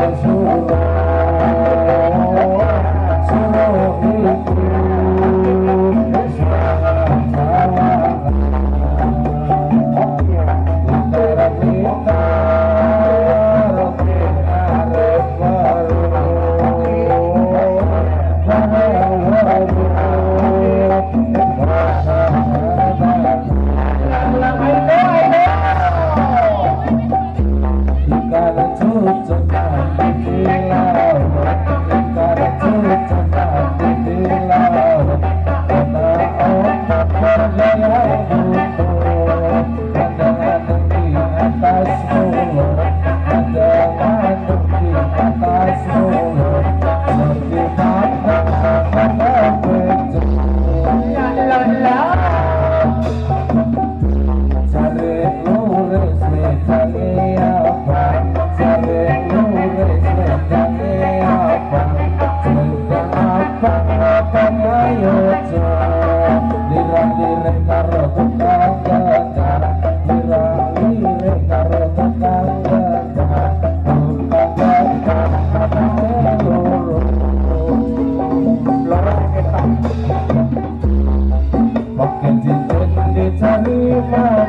Hãy subscribe cho kênh Ghiền Mì Gõ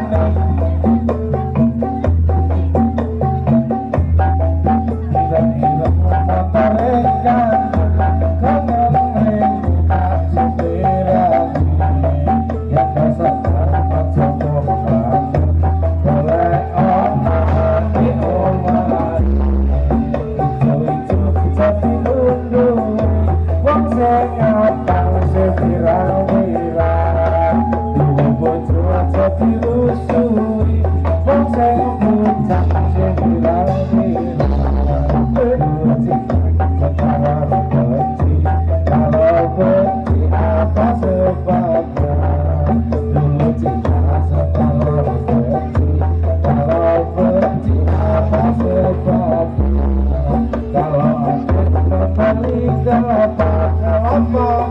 để không bỏ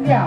lỡ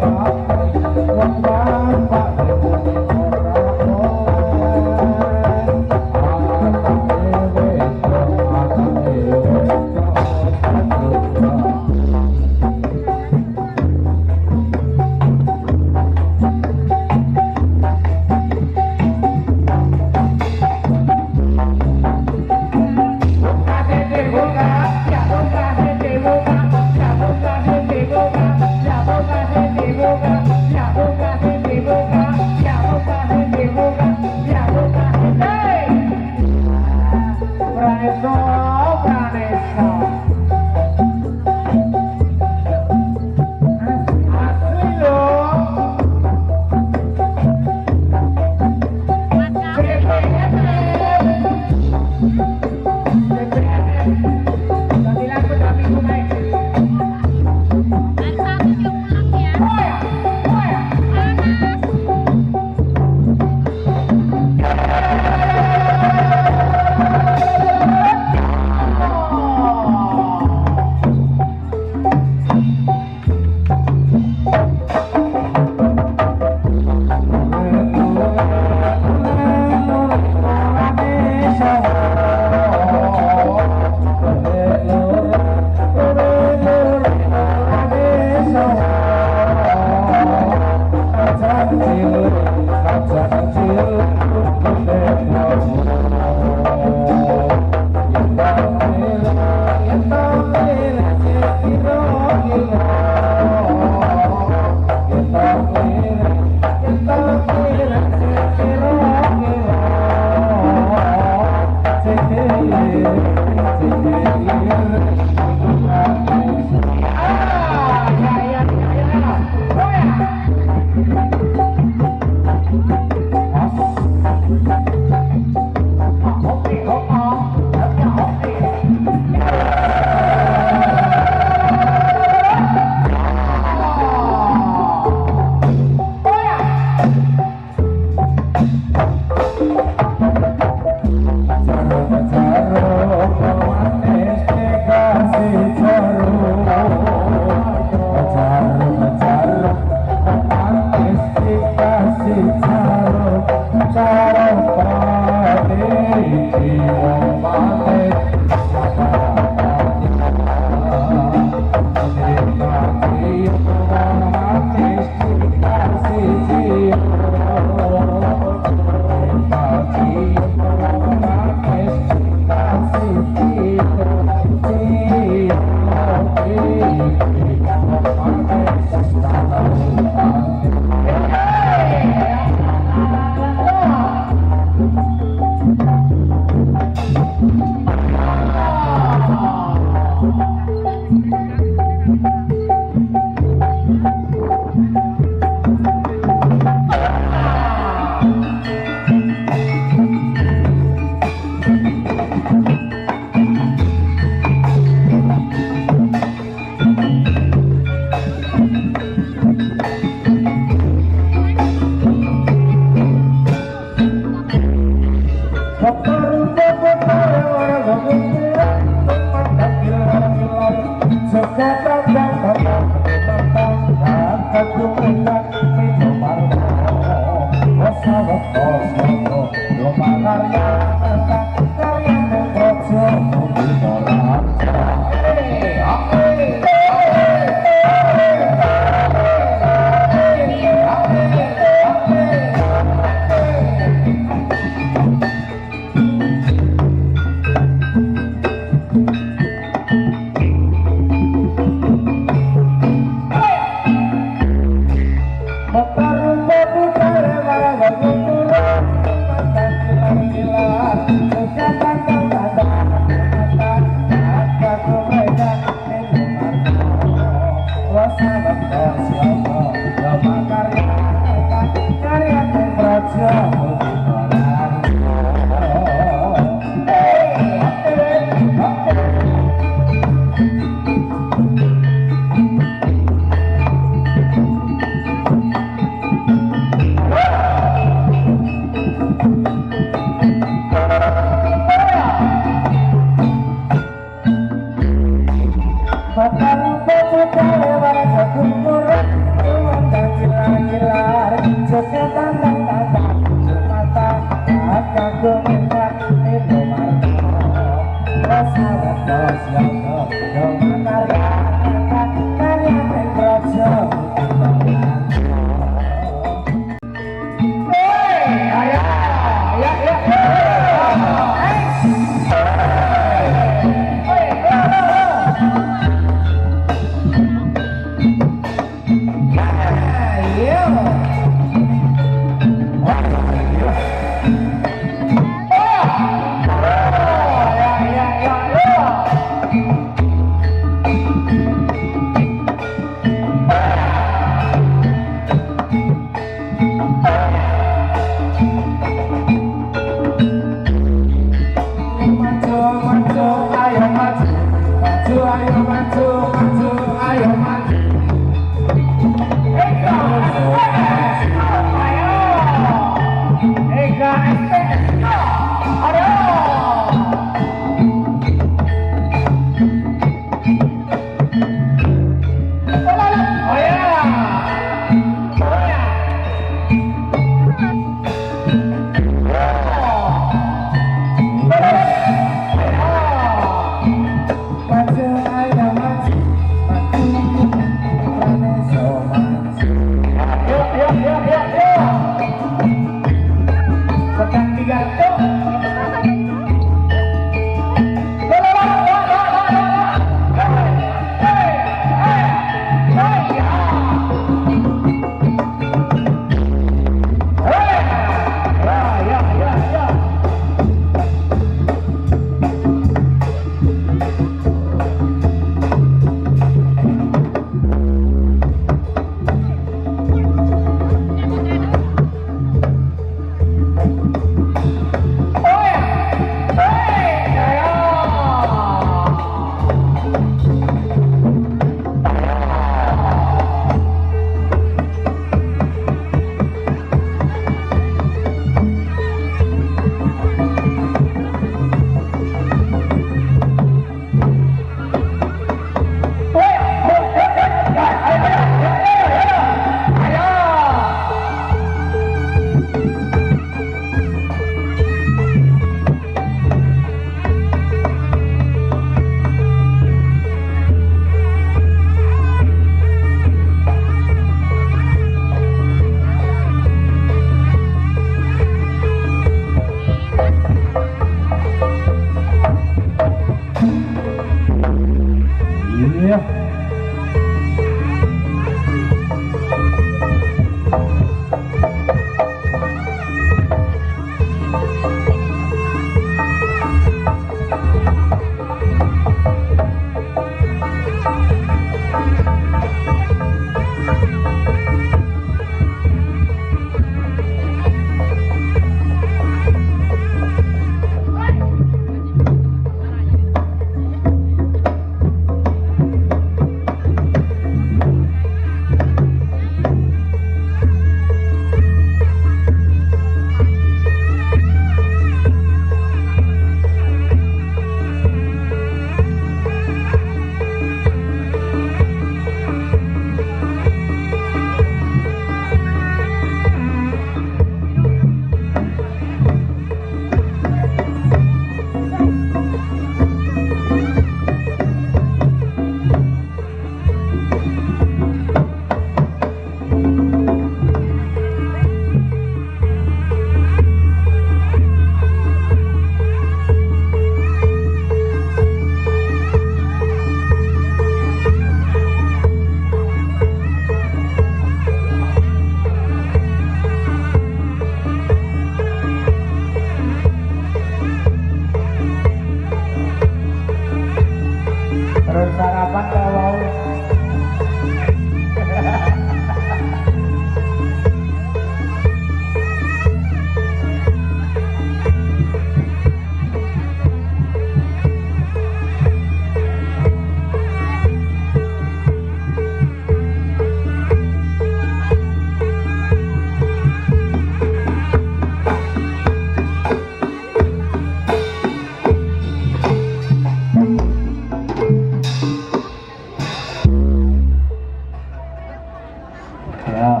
Ya.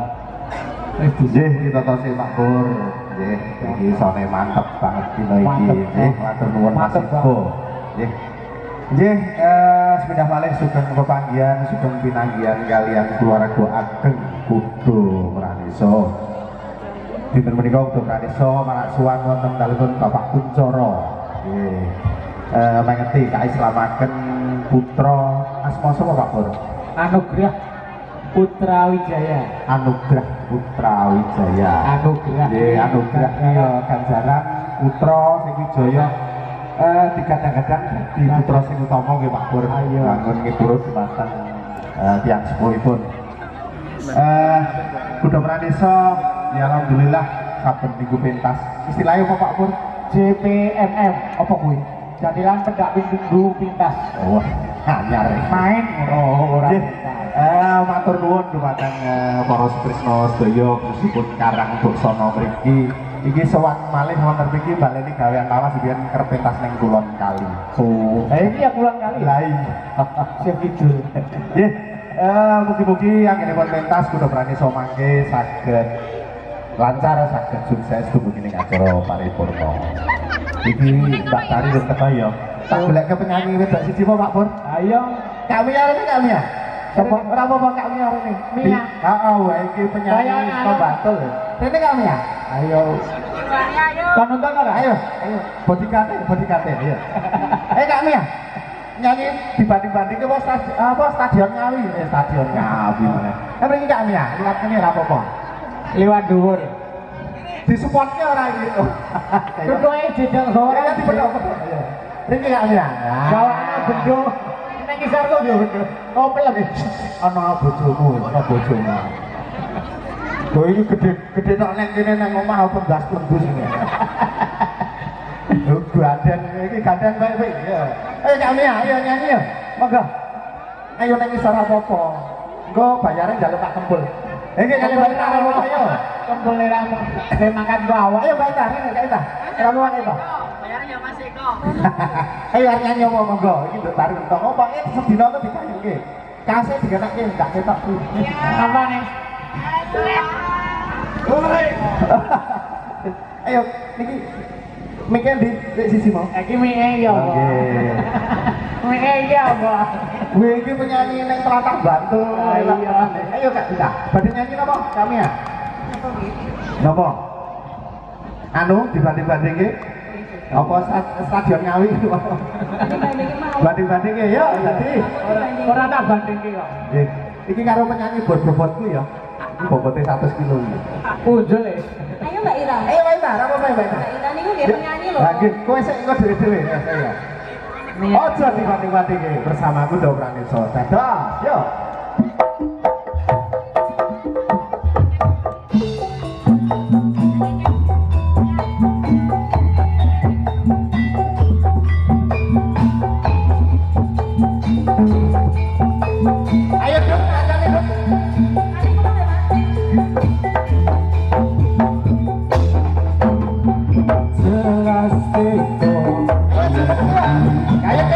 Nggih, kita tosi Pak Pur. Nggih, iki sone mantep banget dina iki. Nggih, matur nuwun Mas Ibo. Nggih. Nggih, sepeda malih sugeng pepanggihan, sugeng pinanggihan kalian keluarga ageng Kudu Pranisa. Dinten menika Kudu Pranisa marasuwan wonten dalipun Bapak Kuncoro. Nggih. Mangeti kaislamaken putra asma sapa Pak Pur? Anugrah Putra Wijaya. Anugrah Putra Wijaya. Anugrah. Nggih, anugrah iya ganjaran putra sing wijaya digadang-gadang di putra sing utama nggih Pak Pur. Bangun ngipurut dumateng tiyang sepuhipun. Kudu Pranisa ya alhamdulillah saben minggu pentas. Istilahnya apa Pak Pur? JPMM apa kuwi? Jadilan pendak minggu pintas. Wah, anyar. Main ora. Matur nuwun dumateng para Tresna sedaya khususipun Karang Buksana mriki. Iki sowan malih wonten mriki baleni gawean lawas biyen kerep pentas ning Kulon Kali. Oh, iki ya Kulon Kali. Lah iya. Sing kidul. Nggih, mugi-mugi anggenipun pentas Kudu Pranisa mangke saged lancar, saged sukses dumugi ning acara paripurna. Iki Mbak Tari wis teko ya. Tak golek ke penyanyi wedok siji apa Pak Pur? Ayo, Kak Mia rene Kak Mia. Sapa ora apa-apa Kak Mia rene? Mia. Heeh, wae iki penyanyi saka Bantul. Rene Kak Mia. Ayo. kan nonton ora? Ayo. Bodyguard, ayo. Kak Mia. Nyanyi dibanding-banding ke apa stadion Ngawi, stadion Ngawi mana. Mriki Kak Mia, liwat kene ora apa-apa. Liwat dhuwur. Disupportnya ora gitu. Kuduke jedeng ora Ora dipedhok. Rene Kak Mia. Gawane bendo. Nek kisar kok yo bendo. Oh pelem. Ana bojomu, ana bojomu. Lho iki gede tok nek kene nang omah apa gas tembus iki. Lho gandeng iki gandeng baik-baik ya. Ayo Kak Mia, ayo nyanyi ya. Monggo. Ayo nek isor apa-apa. Engko bayare njaluk Pak Kempul. Iki kali bayar apa ayo. Kempul ramu. Makan ku awak. Ayo bayar ini Kak Ita. Kamu wae to. Bayarnya Mas Eko. Ayo nyanyi apa monggo. Iki nduk tarik entok. Apa iki sedina kok dikayuke. Kasih digenakke ndak ketok. Apa nih? Oi. Ayo niki mikir di sisi mau. Iki mie ya, Pak. Nggih. Mie ya, Pak. Gue iki penyanyi neng Tlatah Bantul. Iya. Ayo Kak Ita. Badhe nyanyi napa? Kami ya. Napa? Anu dibanding-bandingke apa stadion Ngawi itu? Banding-bandingke ya dadi Ora tak bandingke kok. nggih. Iki karo penyanyi bobotku ya. Iki bobote 100 kilo iki. Ujul e. Ayo Mbak Ira. Ayo Mbak Ita, apa Mbak Ita? Mbak Ira niku nggih penyanyi lho. Lah nggih, kowe sik engko dhewe-dhewe ya saya. Ojo dibanding-bandingke bersamaku Kudu Pranisa. Dadah, yo. Ayo dong, ajane dong. Kayak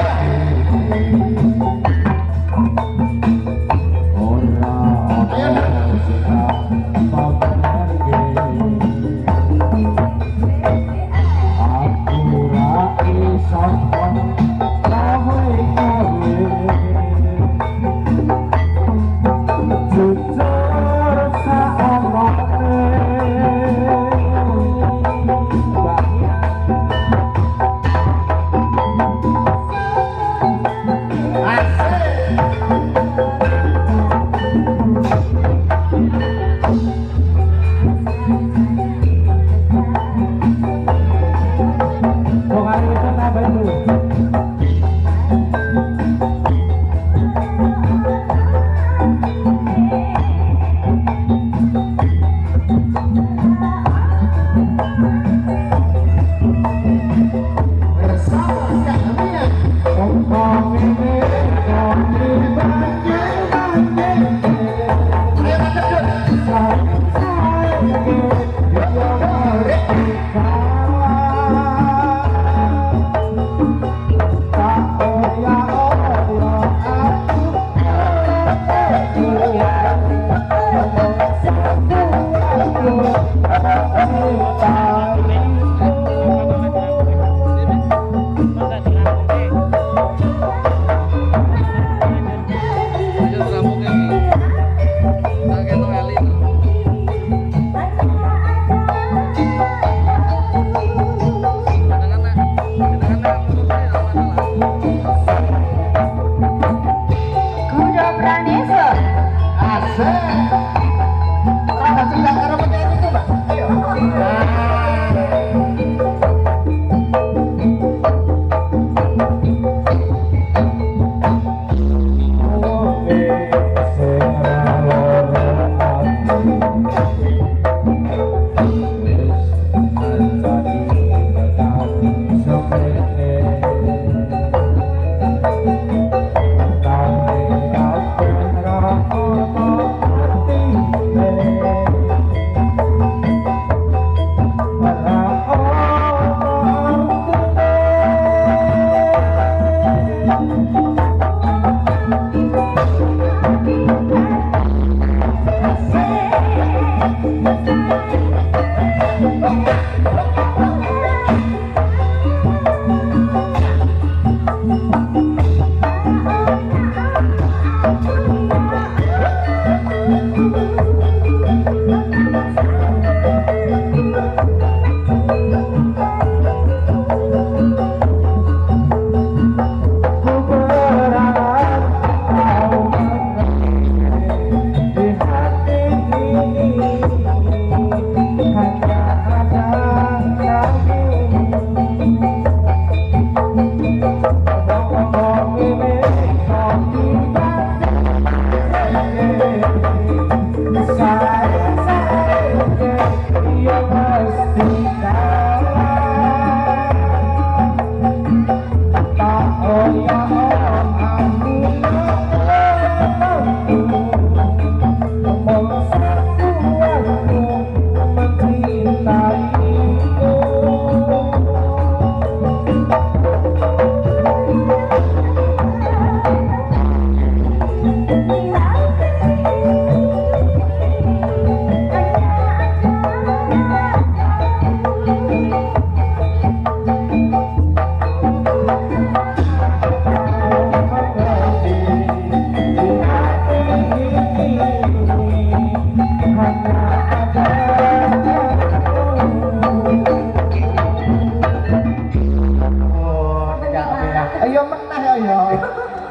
Ayo meneh ayo.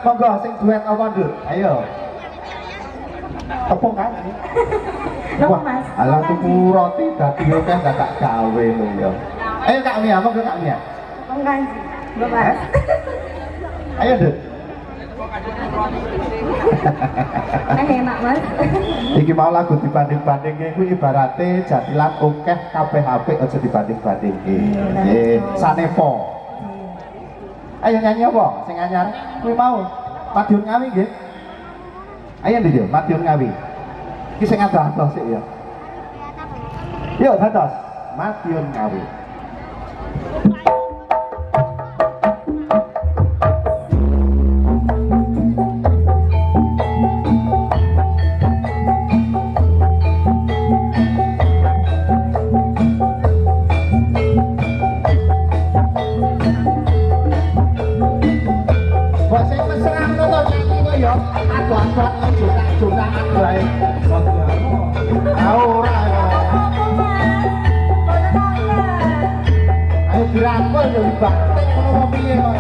Monggo sing duet apa nduk? Ayo. Tepung kan? Tepung, Mas. Alah tuku roti dadi oke gak tak gawe lho ya. Ayo Kak Mia, monggo Kak Mia. Enggak sih. Belum, Mas. Ayo nduk. Enak, Mas. Iki mau lagu dibanding-bandingke kuwi ibarate jadilan okeh kabeh apik aja dibanding-bandingke. Nggih, sanepo. Ayo nyanyi apa? Sing anyar kuwi mau. Madiun Ngawi nggih. Ayo nduk, Madiun Ngawi. Iki sing adoh-adoh sik ya. Yuk dados Madiun Ngawi. Dirangkul ya dibanting ngono piye kok.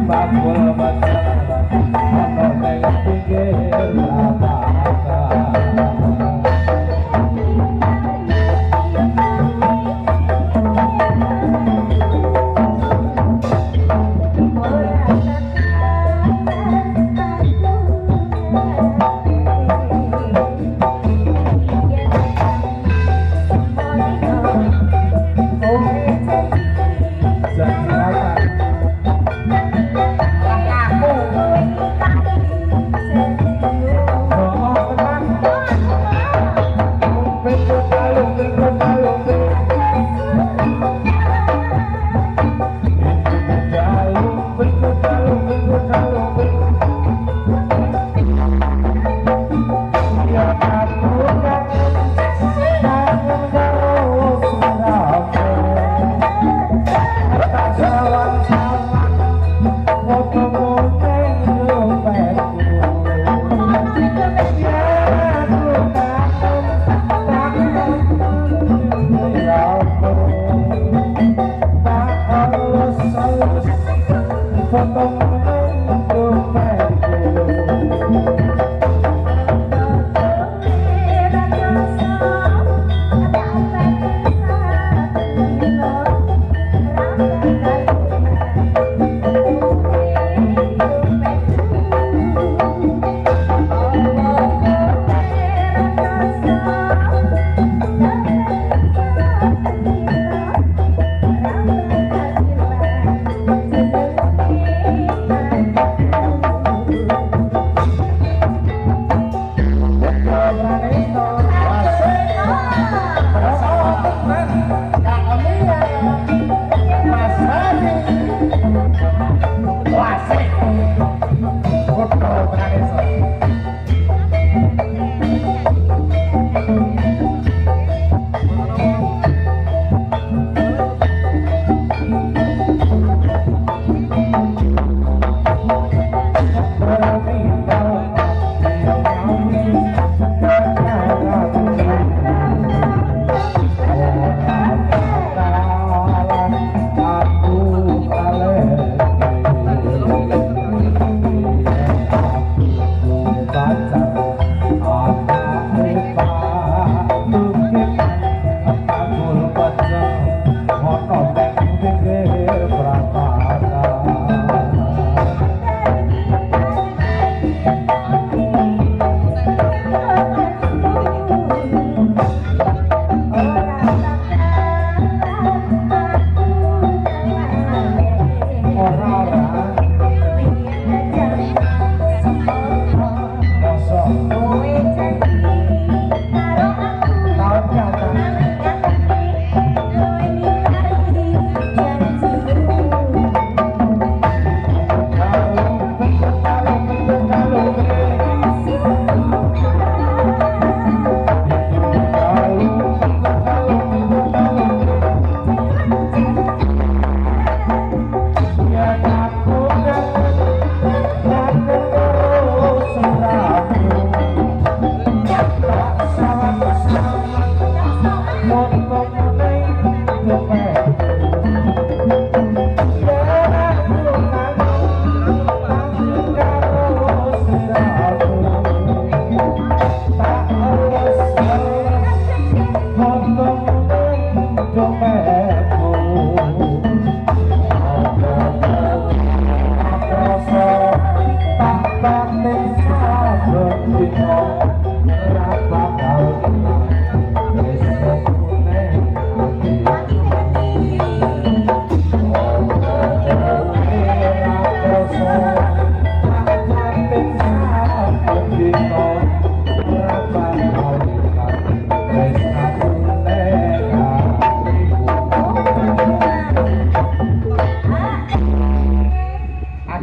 Bakul macam ana ning pinggir lapangan.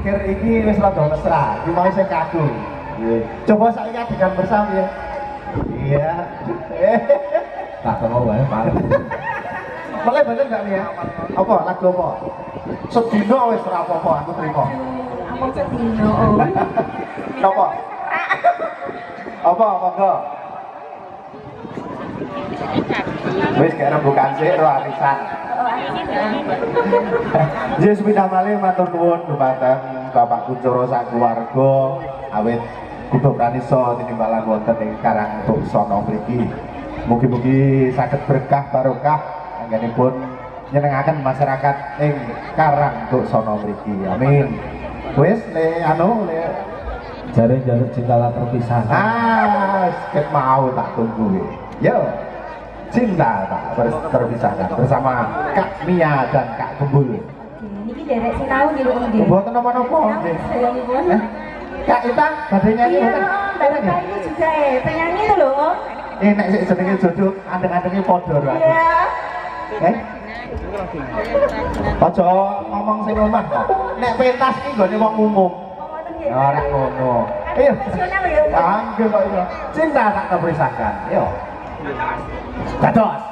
pikir ini wis rada mesra, cuma saya kaku. Coba saya adegan bersama ya. Iya. Tak mau wae, Pak. Boleh bener gak nih ya? Apa lagu apa? Sedino wis ora apa-apa aku terima. Aku sedino. Apa? Apa enggak? Wis kayak rembukan sih ro arisan. Yes, pindah malih matur nuwun dumateng Bapak Kuncoro sak keluarga awit kudu pranisa tinimbalan wonten ing Karang Tuksana mriki. Mugi-mugi saged berkah barokah anggenipun nyenengaken masyarakat ing Karang Tuksana mriki. Amin. Wis le Jare-jare cinta terpisah. ket mau tak tunggu. Yo. Cinta tak terpisahkan bersama Kak Mia dan Kak Gembul. Niki derek sinau di rumah nggih. Mboten napa-napa nggih. Kak Ita badhe nyanyi Iya, mboten? Mbak ini juga penyanyi itu loh, Om. Nek sik jenenge jodoh andeng-andenge padha ora. Iya. Aja ngomong sing omah kok. Nek pentas iki nggone wong umum. Ngoten nggih. Ora ngono. Iya. Profesional ya. Angge kok iya. Cinta tak terpisahkan. Yo. Dados.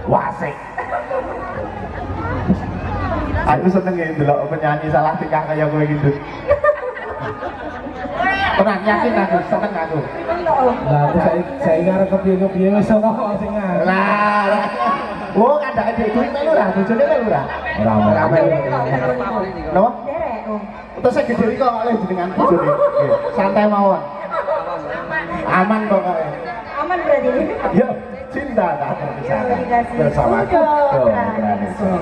Wasik. Aku seneng ya ndelok penyanyi salah tingkah kaya kowe gitu. Tenang, yakin aku, seneng aku. Lah aku saya ngarep kepiye-kepiye wis ora kok sing ngarep. Lah. Oh, kandhake dhek duit melu ora, bojone melu ora. Ora melu. Napa? Derek, Om. Terus saya gede kok oleh jenengan bojone. Nggih, santai mawon. Aman pokoknya. Aman berarti. Yuk, cinta tak terpisahkan bersama Kudo Pranisa.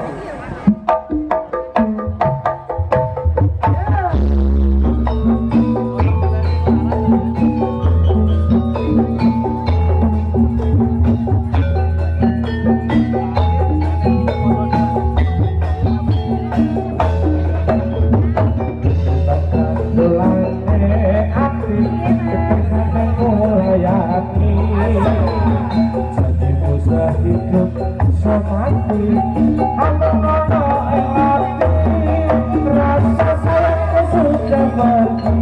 Hidup semati, aku ngono hati, rasa sayangku sudah pergi,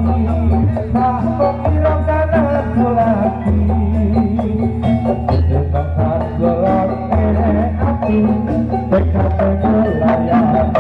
tak mengira karena aku lagi, terjebak gelap hati, dekat dengan hati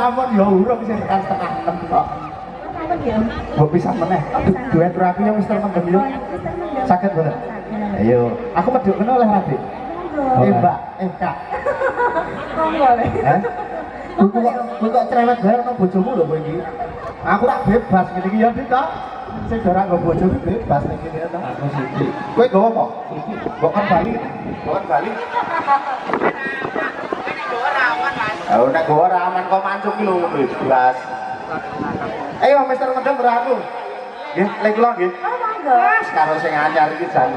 sampun ya urung sing tekan setengah 6 kok. Sampun ya. Mbok pisan meneh. Duet rapi yang Mister Mendem yo. Sakit banget. Ayo, aku medhok kena oleh Radik. Mbak, Kak. Monggo le. Hah? Kowe kok cerewet bae nang bojomu lho kowe iki. Aku tak bebas ngene iki ya, Dik, kok. Sing ora nggo bojomu bebas ning kene ta. Aku siji. Kowe nggowo apa? Mbok kan Bali. Mbok kan Bali. Oh, nek gowo ora aman kok mancuk ki lho bebas. Ayo Mister Mendem karo aku. Nggih, lek kula nggih. Oh, monggo. Wes karo sing anyar iki jan.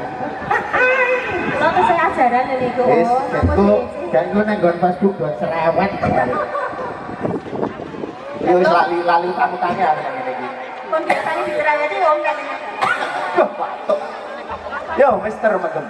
Kok sing ajaran lho niku. Wis, ganggu nek nggon Facebook buat cerewet. Yo wis lali pamutane arek ngene iki. Kon biasane dicereweti wong kan. Wah, patok. Yo Mister Mendem.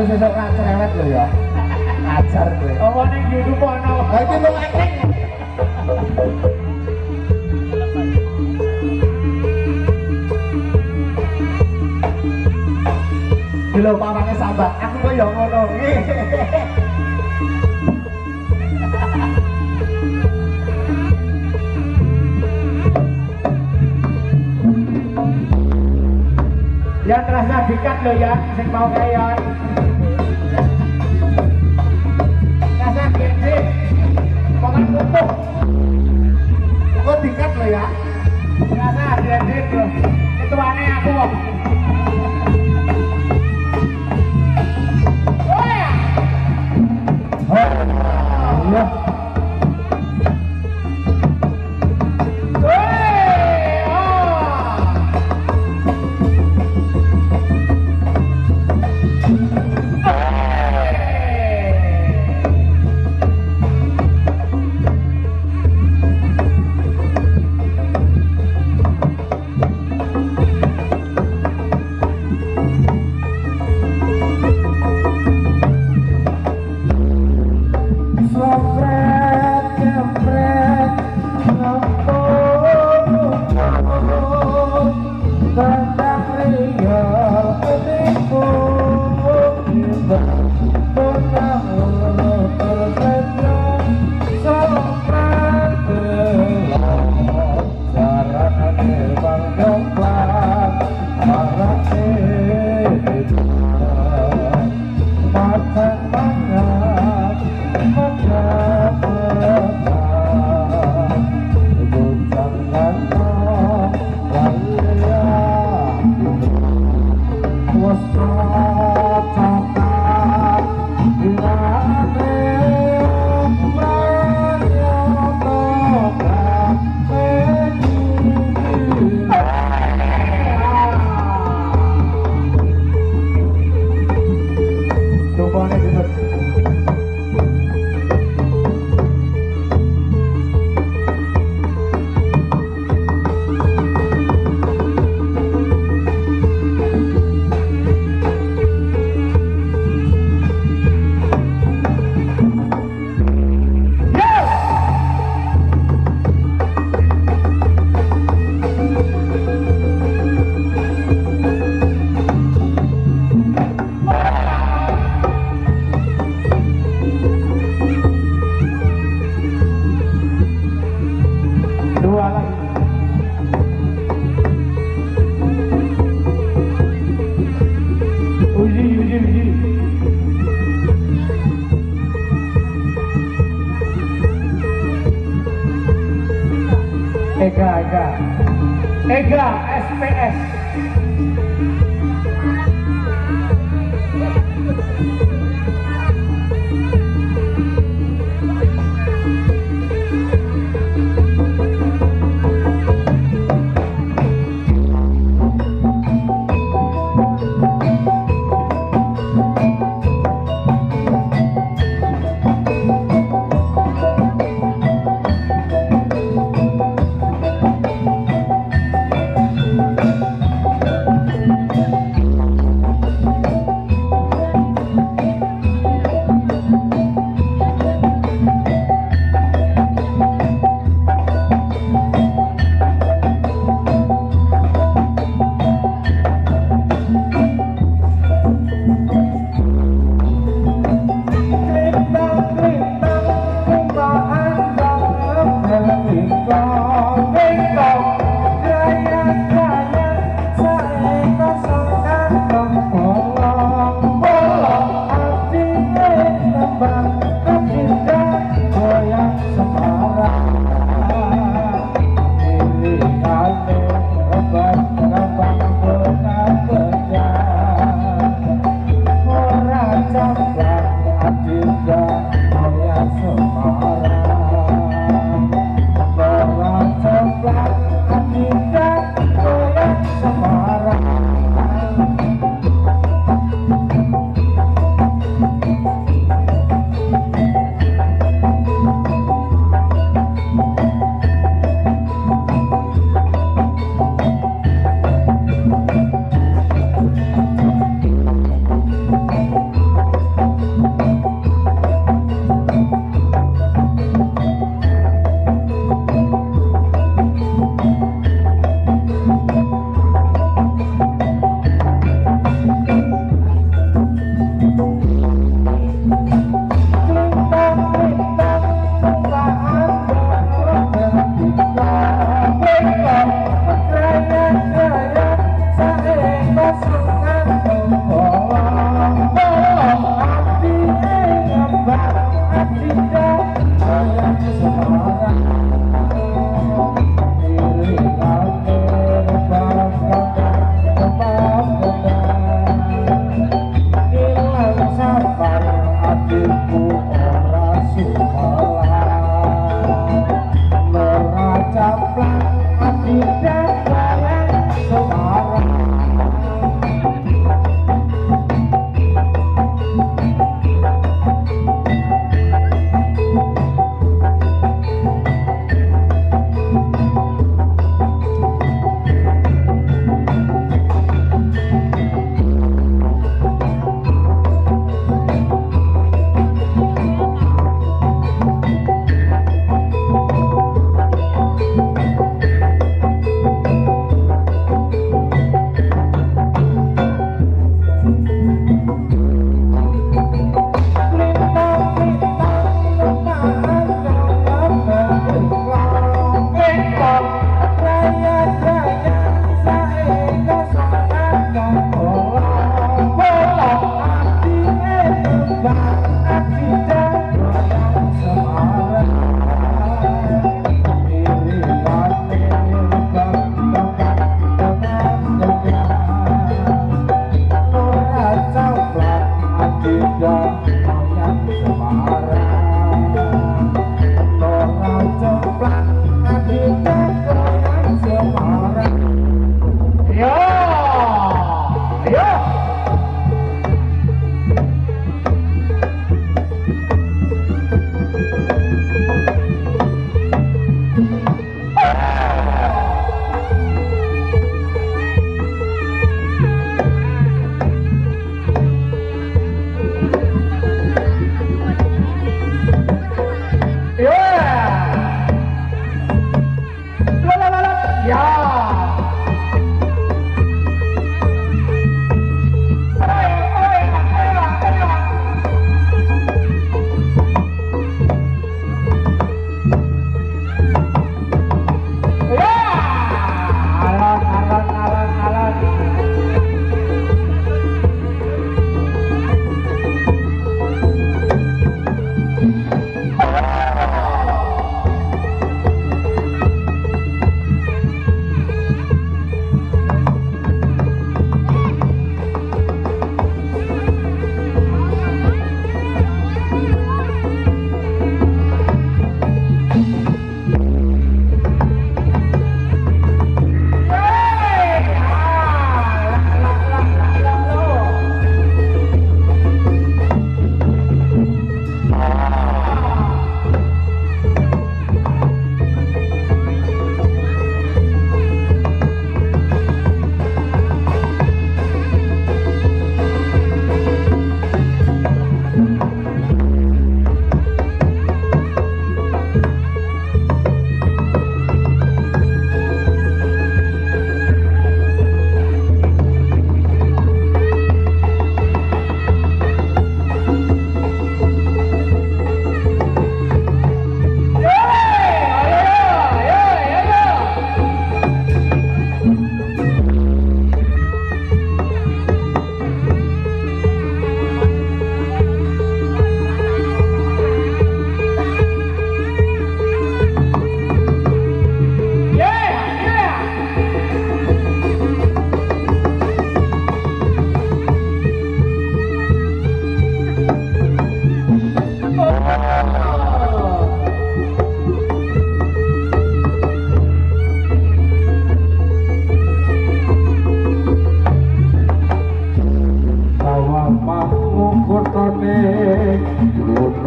Sesuk kan cerewet lho ya. Ajar kowe. Apa ning YouTube ana? Ha iki mau acting. Lho pamange sambat, aku kok ya ngono. Ya terasa dikat lho ya, sing mau kayon. Terasa gede. Pokoke kumpul. Kok dikat lho ya. Terasa gede lho. Ketuane aku kok. Oh ya. Oh. Iya. Ega SPS.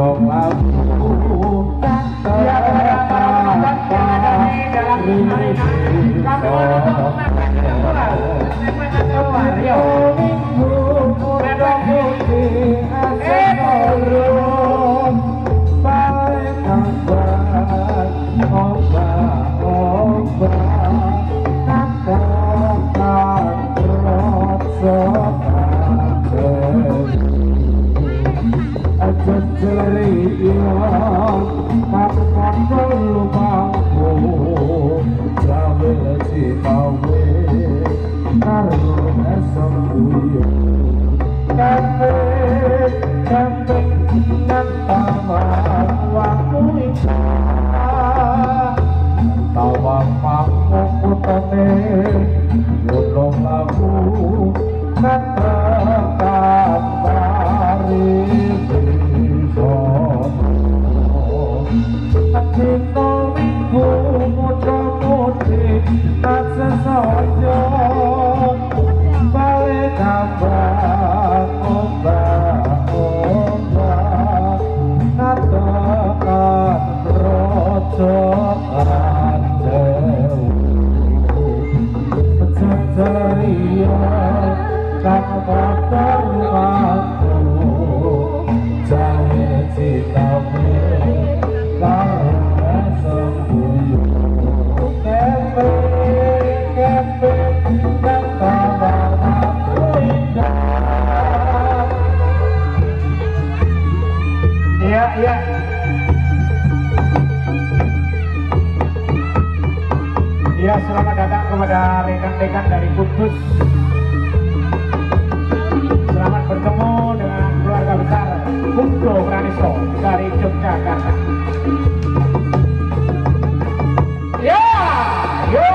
Gunung Lawu Ya, para penonton yang ada di dalam arena, kami menutup pertandingan bola. Segmen keluar, yuk. Ya, selamat datang kepada rekan-rekan dari Kudus. Selamat bertemu dengan keluarga besar Bungko Praniso dari Yogyakarta. Ya, yo.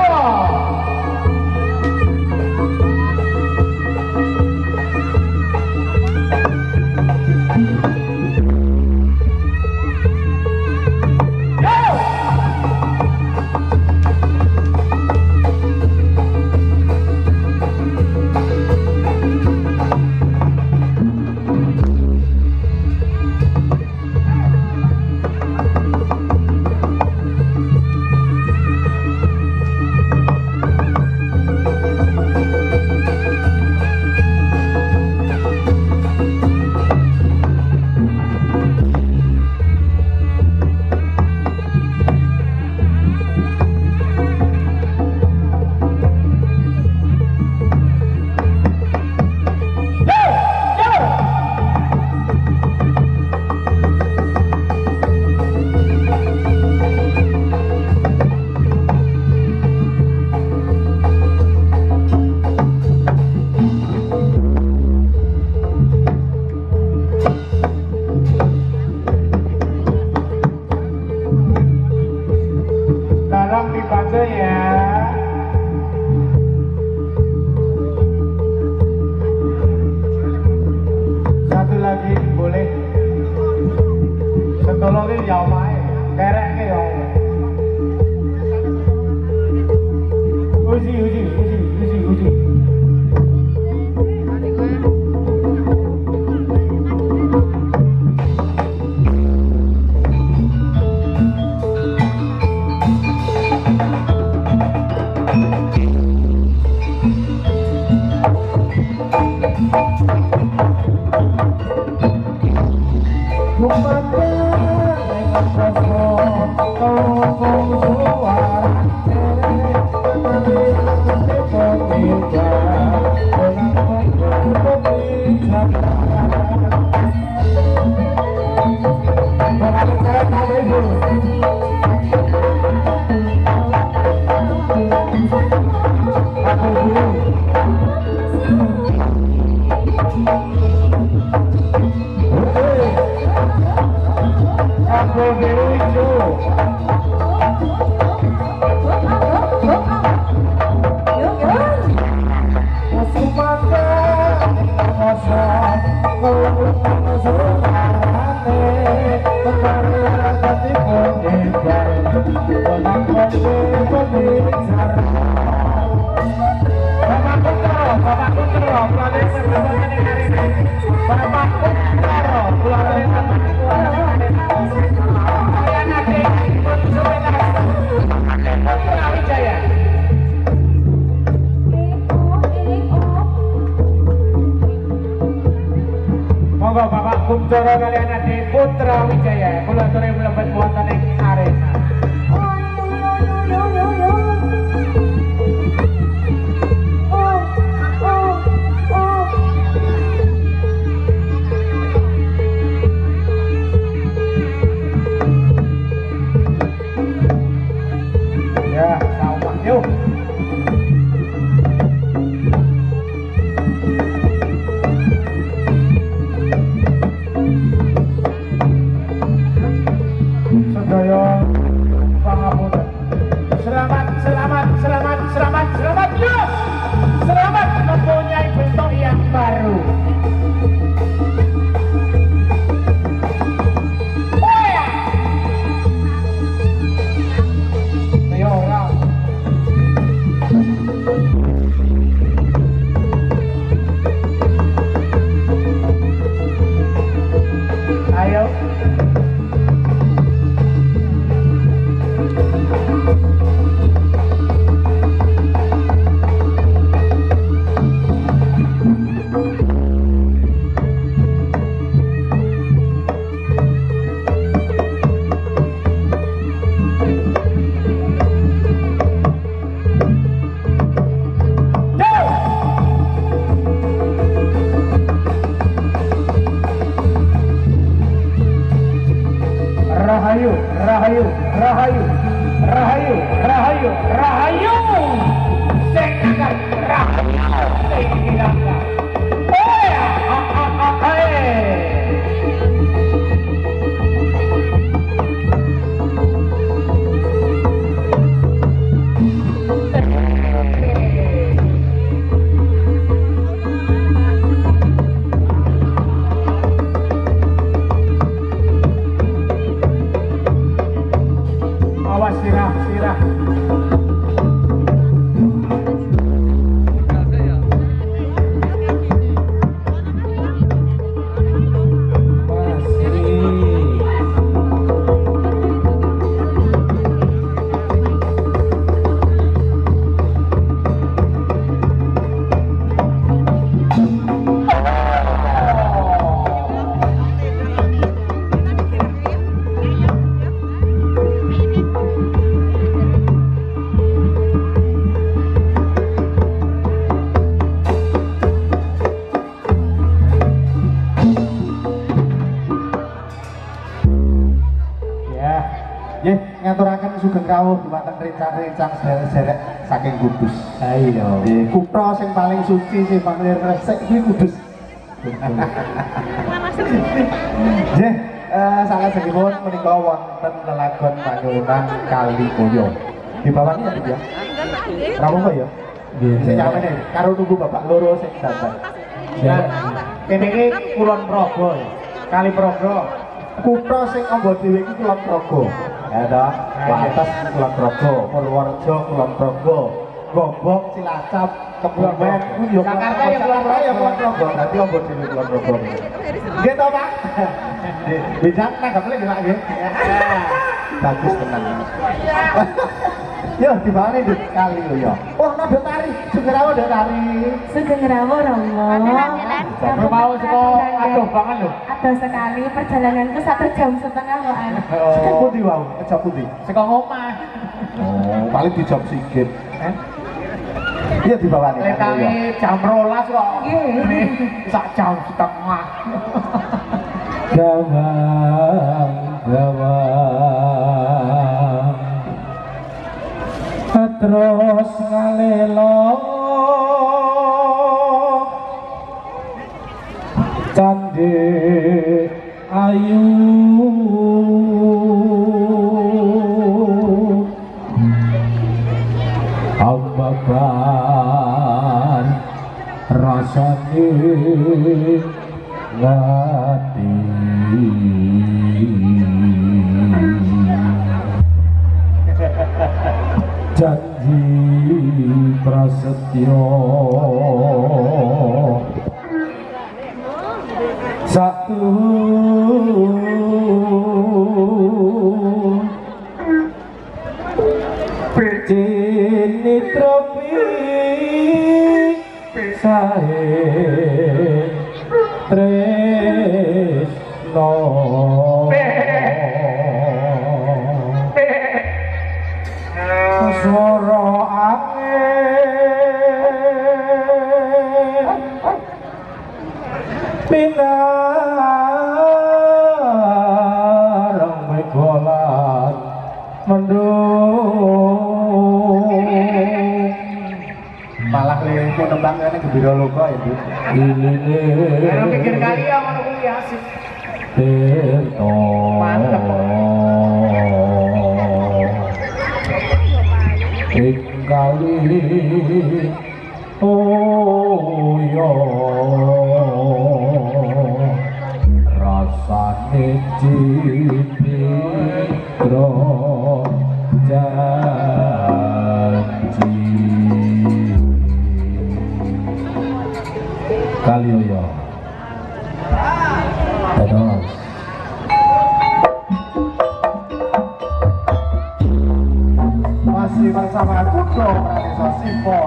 Bapak Putra, Monggo Bapak Kumjoro kalian Ade Putra Wijaya kula aturi mlebet wonten ing arena. Ya, sama yuk. Sedaya pangapunten. Selamat yes. Selamat mempunyai bentuk yang baru. Oh ya. Ayo orang. Ayo. Rahayu, rahayu, rahayu, rahayu, rahayu, rahayu. Sekarang rahayu, sekarang. Oh ya, awas sirah, sirah. Nggih, ngaturaken sugeng rawuh dumateng rencang-rencang sederek saking Kudus. Ayo. Nggih, kutha sing paling suci sing paling resik kuwi Kudus. Nggih, salajengipun menika wonten lelagon panyuwunan Kalikoyo. Dibawani ya, Bu ya. Rawuh kok ya? Nggih. Sing nyamene karo nunggu bapak loro sing dateng. Nah, kene iki Kulon Progo. Kali Progo. Kutha sing amba dhewe iki Kulon Progo. Ya toh, Wates Kulon Progo, Purworejo Kulon Progo, Gobok, Cilacap, Kebumen, Jakarta ya Kulon Progo. Berarti amba dhewe Kulon Progo. Nggih toh, Pak? Nggih, bidang nanggapne nggih, Pak nggih. Bagus tenan. Yo dibawani di kali lho ya. Oh, nado tari, Sugerawo nado tari. Sugeng rawuh Romo. Mau saka adoh banget lho. Adoh sekali perjalananku 1,5 jam kok an. Saka pundi wae? Kejap pundi? Saka omah. Oh, paling dijawab sikit. Iya dibawani. Letangi jam 12 kok. Nggih. Sak jam setengah. Gawang, gawang, terus ngalelo candhe ayu ambaban rasane ngati janji prasetyo satu Cinitra sae tresno swara angin pinarang megolan mendung malah lelengku nembang ini gembira loka ya Bu. Karena pikir kali ya mana kuwi asik. Tirto Mantep. Kali oyo rasane cipitro janji kali oyo terus Masih bersama Kudo Pradesa Sipo.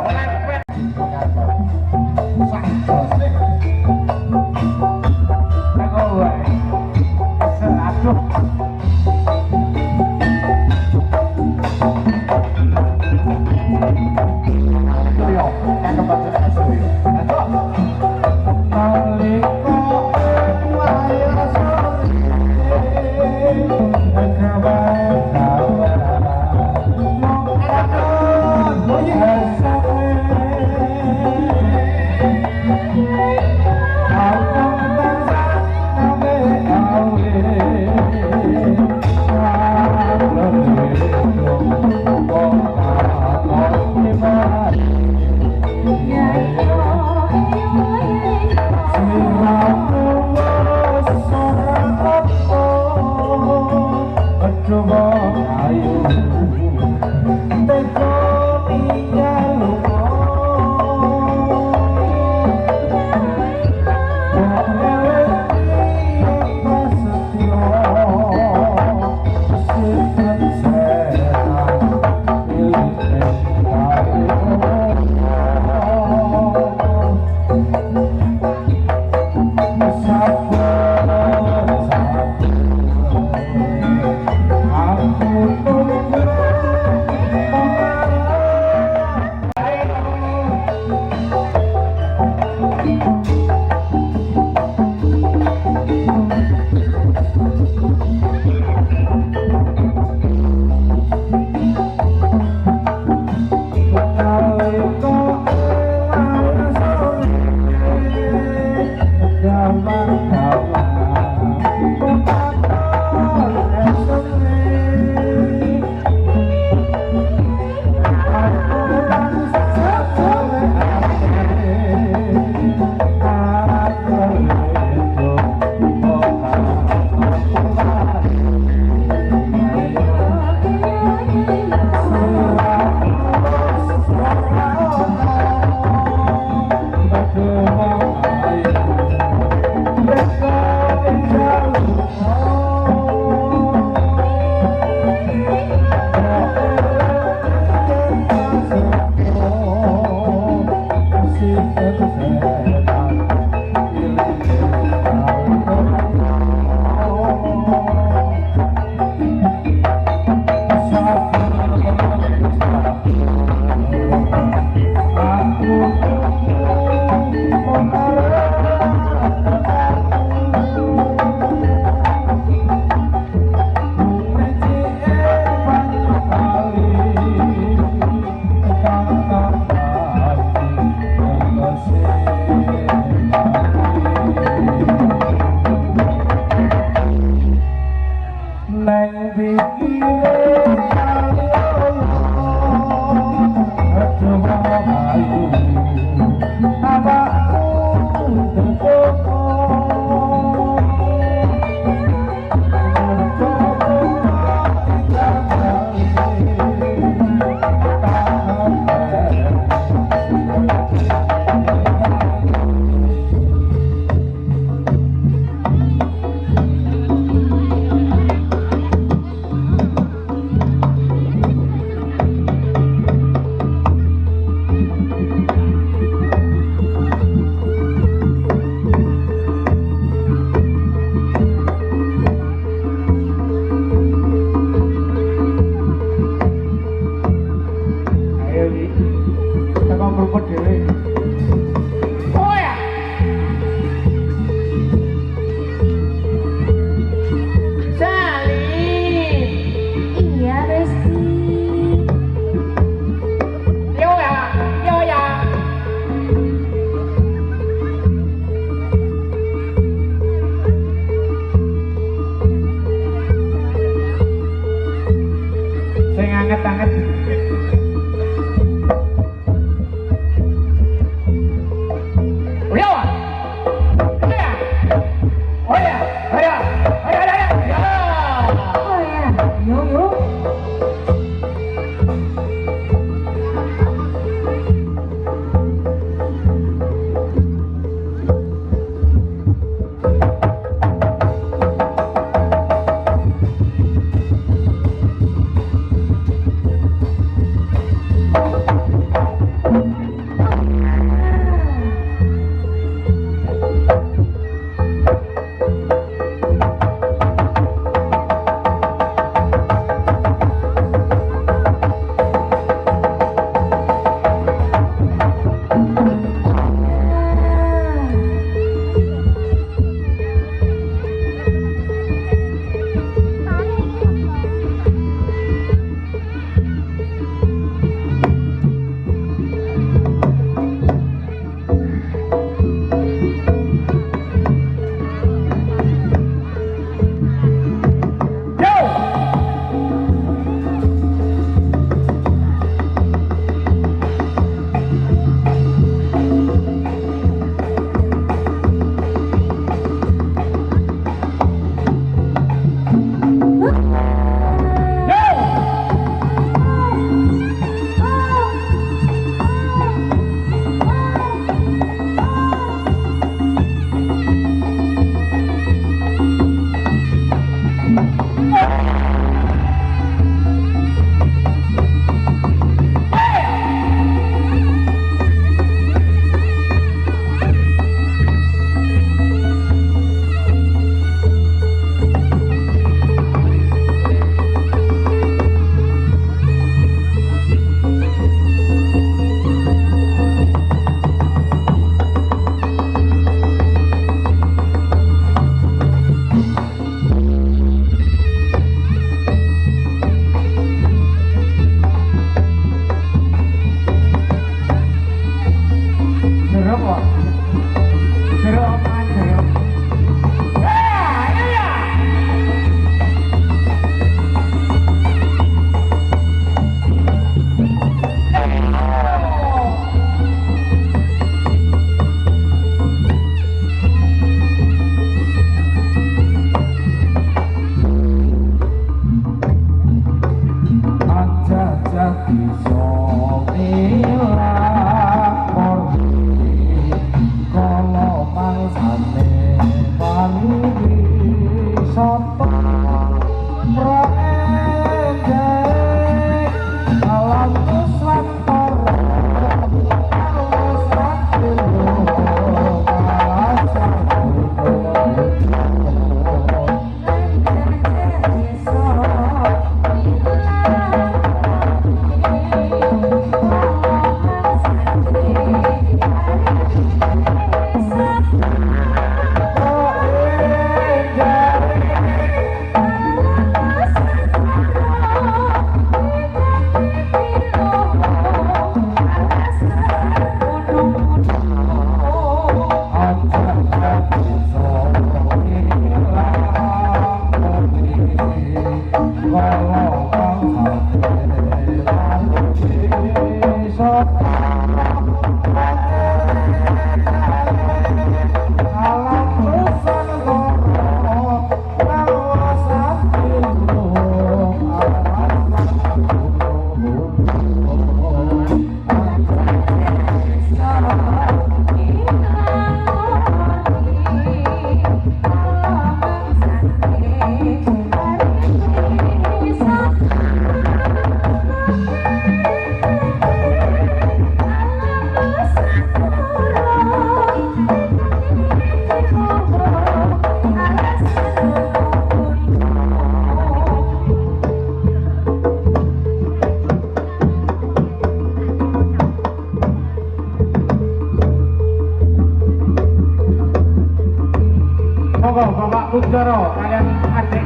Monggo Bapak Kunchoro kalian adik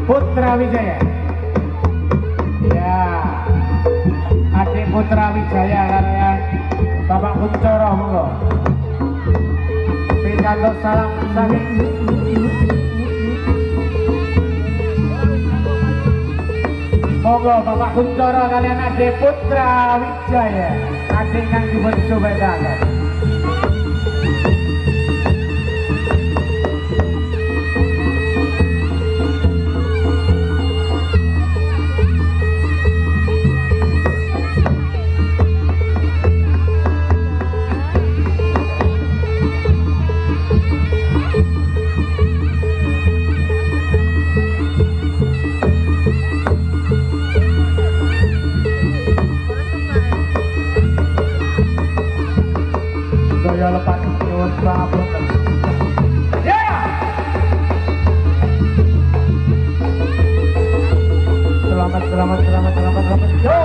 Putra Wijaya. Ya, adik Putra Wijaya kalian Bapak Kunchoro monggo. Pikantos salam saking monggo Bapak Kunchoro kalian adik Putra Wijaya, adik kang dipun subedaken. Saya lepas nyuwun pangapunten. Ya. Selamat. Yo.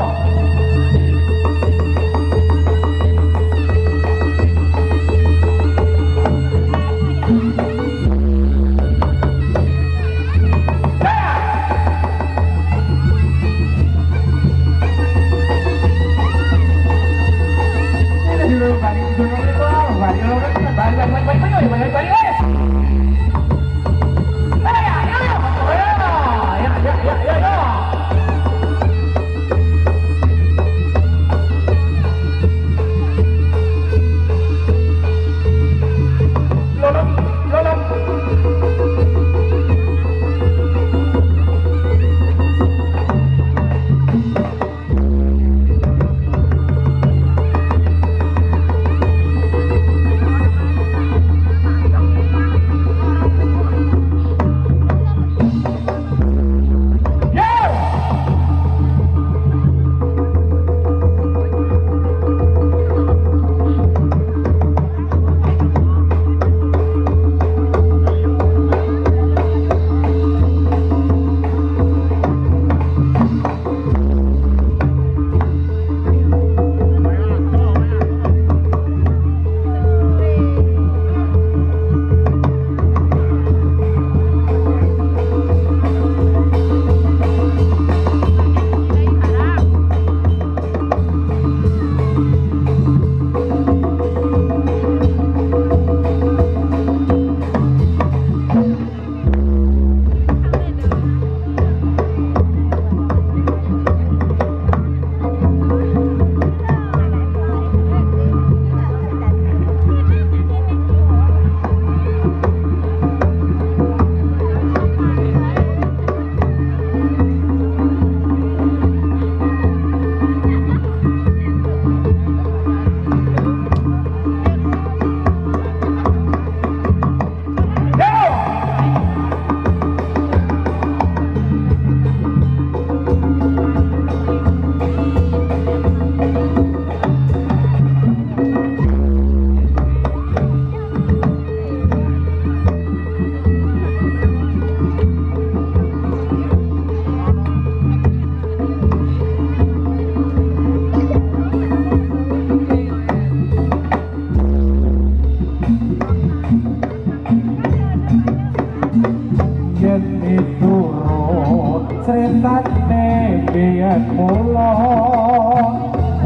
Sretane biyen mula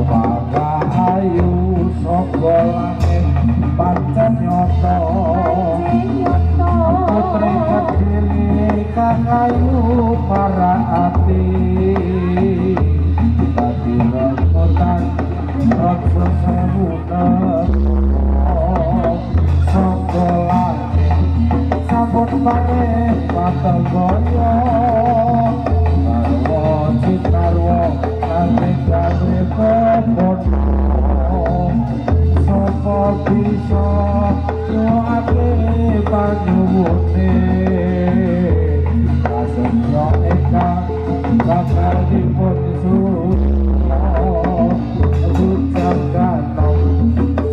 Bangga ayu saka langit pancen nyata Putri Kediri kang ayu para ati Dadi rebutan rasa sewu saka langit Sambut bae patenggaya Citarwo nanti gawe kebodo Sopo bisa nyoake panyuwune Prasetyo eka bakal dipun Ucap ganong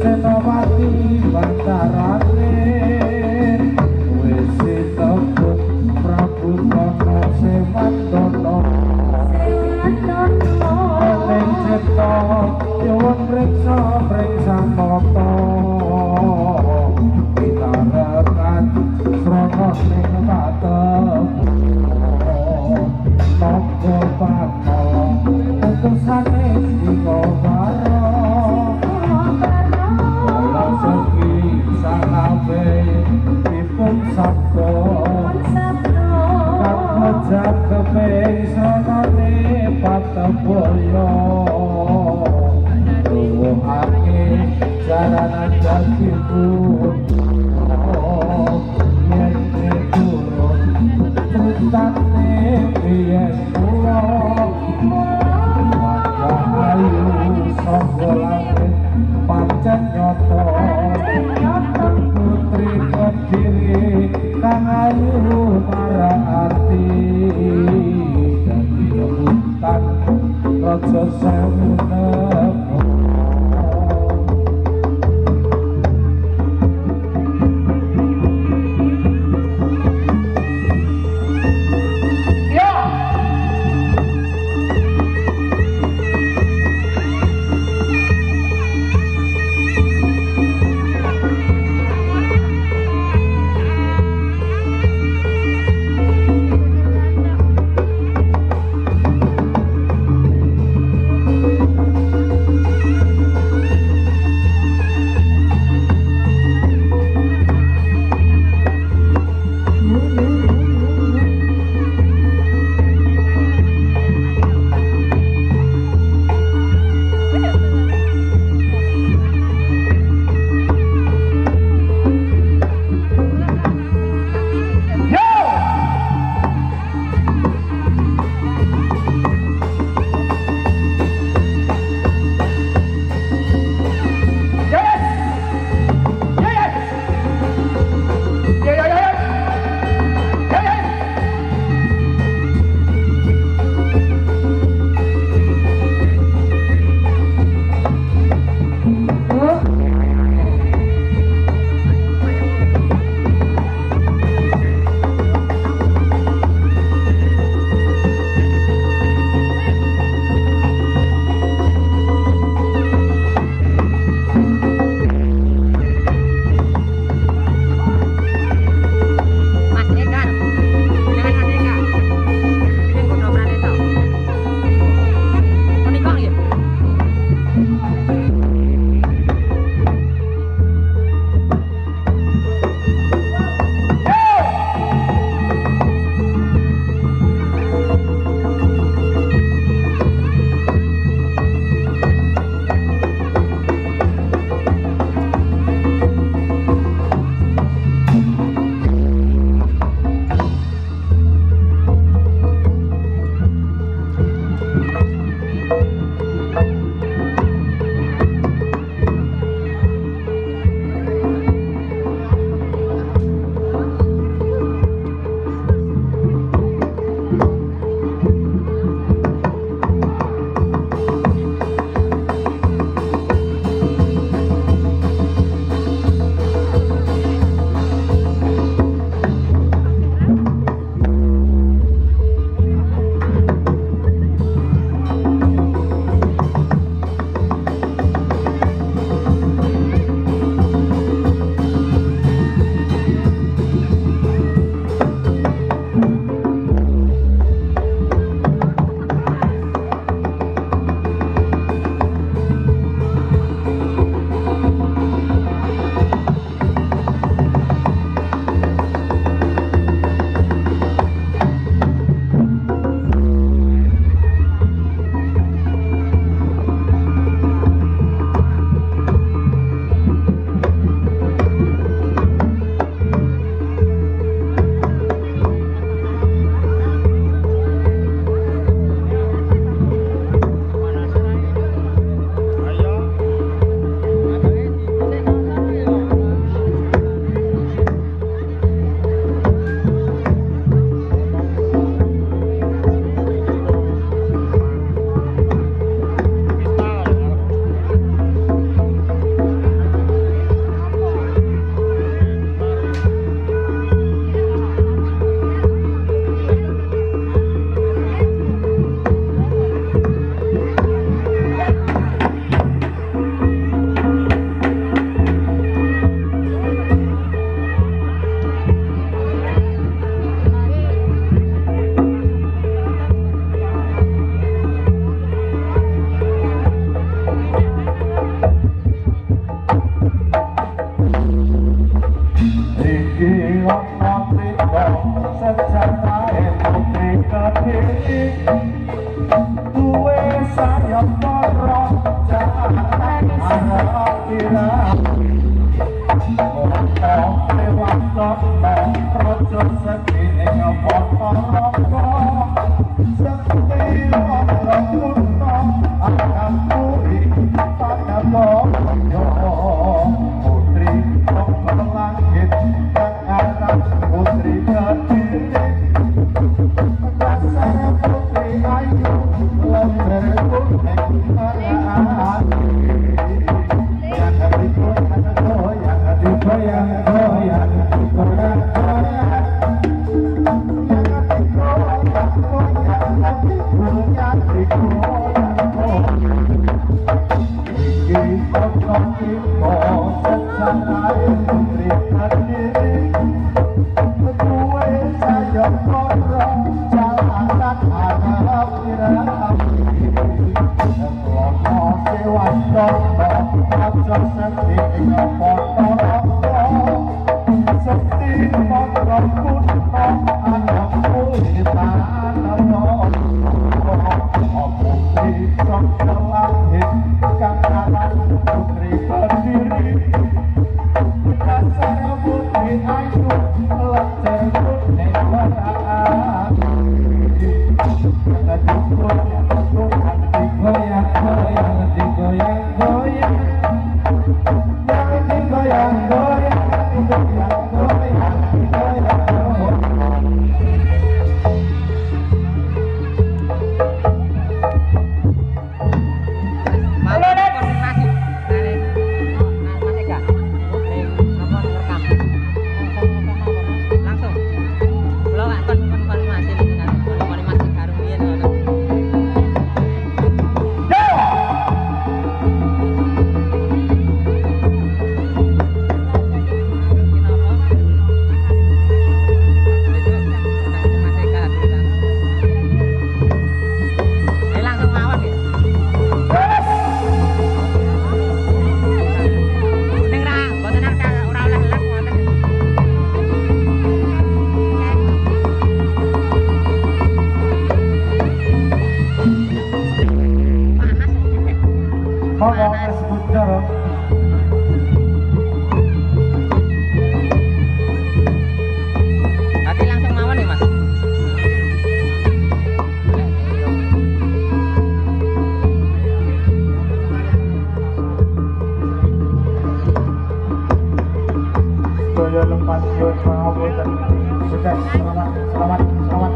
Senopati Bantarane Wis sinebut Prabu Tono Semandono Nyuwun reksa mata pitarekan ning katemu nopo pano utusane siko karo kala segi sakabe dipun sabdo kang jagepe sanane pateboyo tuwuhake jalanan jatiku yen turun utane biyen kula ayu sangga langit pancen nyoto putri kediri kang ayu marati dadi rebutan raja sewu negara. raja sekine ngapa-apa sekti ora kunta akan puri pada loyo putri kok langit kang aran putri kediri dasar putri ayu lember kuning araan yang hati goyang hati goyang goyang goyang goyang yang hati goyang goyang hati goyang hati goyang iki kok tiko secara putri kediri duwe saya koro jalanan harap irap lono sewan toto aja sekti ngopo-ngopo sekti monggo kunto anakku hitan putri sok langit kang aran putri kediri dasar putri ayu lecet kuning waraan hati goyang goyang hati goyang goyang hati goyang goyang hati goyang goyang hati goyang goyang Berarti langsung mawon ya, Mas? Saya lepas yun pangabutan. Sudah, selamat, selamat, selamat.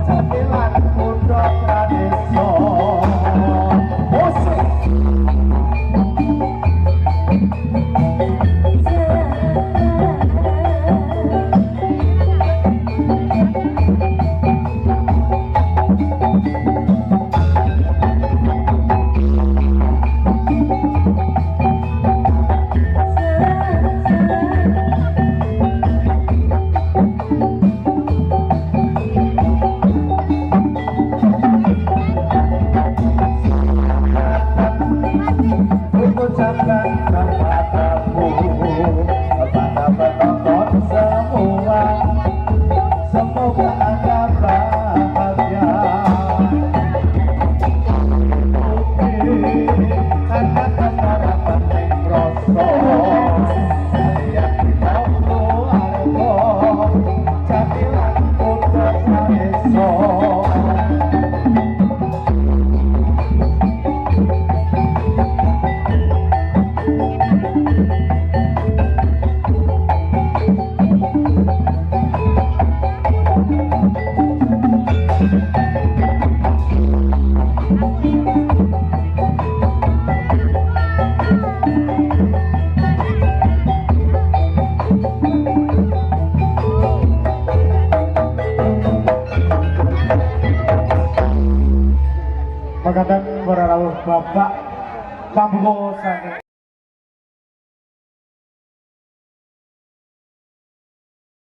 cemilan kuda tradiso musik ucapkan kepadamu kepada penonton semua, semoga Anda bahagia. Anda kemana penting rosok saya kita keluarga camilan untuk esok. Magandang para Bapak Pambuko sa